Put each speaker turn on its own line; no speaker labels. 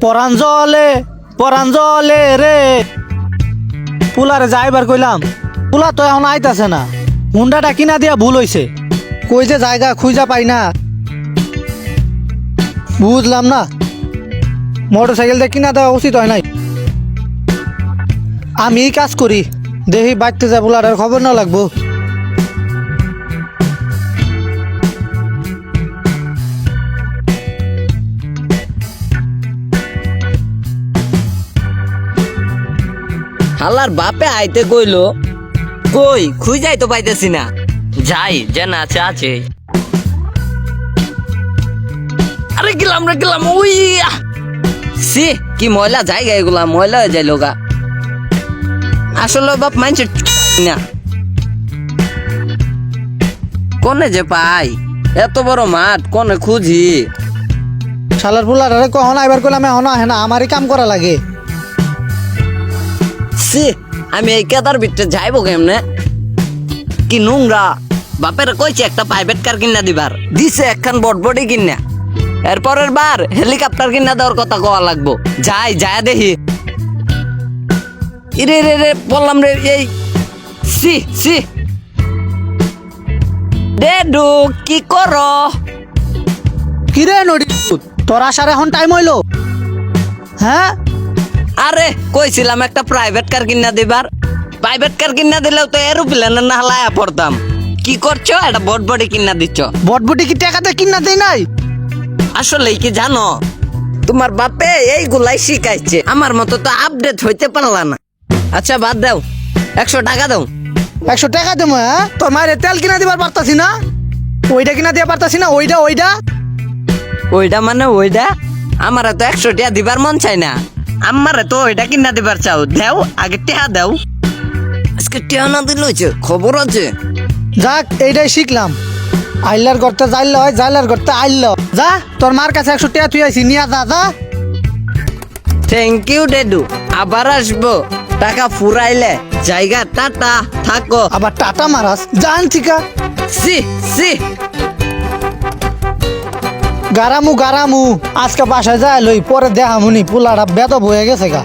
পরান জলে রে পুলারে যাইবার কইলাম, পুলা তো এখন আইতাছে না। হুন্ডাটা কিনা দিয়া ভুল হইছে, কই যে জায়গা খুঁজা পাই না। বুঝলাম না, মোটর সাইকেলটা কিনা দেওয়া উচিত হয় নাই। আমি কাজ করি, দেখি বাড়তে যা পুলারের খবর না লাগবো।
হালার বাপে আইতে কইলো, কই খুঁজাই তো পাইতেছি না। যাই যে না আছে। আরে গেলাম রে গেলাম, ওই সি কি ময়লা জায়গা, এগুলা ময়লা হয়ে যায় লোগা। আসলে বাপ মাইন্ডসেট না, কোনে যে পাই এত বড় মাঠ, কোনে খুঁজি।
শালার পুলারে কখন আইবার কইলাম এখন আহে না, আমারই কাম করা লাগে।
সি আমি এই কেদার ভিতরে যাইবো কেমনে, কি নোংরা। বাপের কইছে একটা প্রাইভেট কার কিনা দিবার, দিছে একখান বটবডি কিনা। এরপরের বার হেলিকপ্টার কিনা দেওয়ার কথা কওয়া লাগবো। যাই যায় দেখি। ইরে রে রে বললাম রে, এই সি সি ডেডু কি করো?
কিরে নড়ি, তোর আসার এখন টাইম হইলো? হ্যাঁ,
আরে কইছিলাম একটা প্রাইভেট কার কিনা দিবার। প্রাইভেট কার কিনা দিলেও তো এরোপ্লেন না হালায়া পড়তাম। কি করছো, এটা বটবডি কিনা দিচ্ছ?
বটবটি কি টাকাতে কিনা দেয় নাই?
আসলে কি জানো, তোমার বাপে এইগুলাই শিখাইছে, আমার মতো তো আপডেট হইতে পারলা না। আচ্ছা বাদ দাও, 100 টাকা দাও।
100 টাকা দেবো? হ্যাঁ, তোর মায়ের তেল কিনা দিবার পারতাছি না, ওইটা কিনা দিয়া পারতাছি না। ওইটা
ওইটা মানে ওইটা, আমার তো 100 টাকা দিবার মন চাই না। আমারে তো ওইটা কিনা দিবার চাও, দেও আগে টাকা দাও। আজকে টাকা না দিলে হয়েছে, খবর আছে।
যাক, এইটাই শিখলাম। আইলার করতে যাইল হয়, জাইলার করতে আইল। যা, তোর মার কাছে 100 টাকা তুই আইসি, নিয়া যা যা।
থ্যাংক ইউ ডেডু, আবার আসবো। টাকা ফুরাইলে জায়গা টাটা, থাকো।
আবার টাটা মারাস, জান ঠিকা।
সি সি
গারামু আজকে বাসায় যায় লই, পরে দেখামুনি পুলাটা বেদব হয়ে গেছে গা।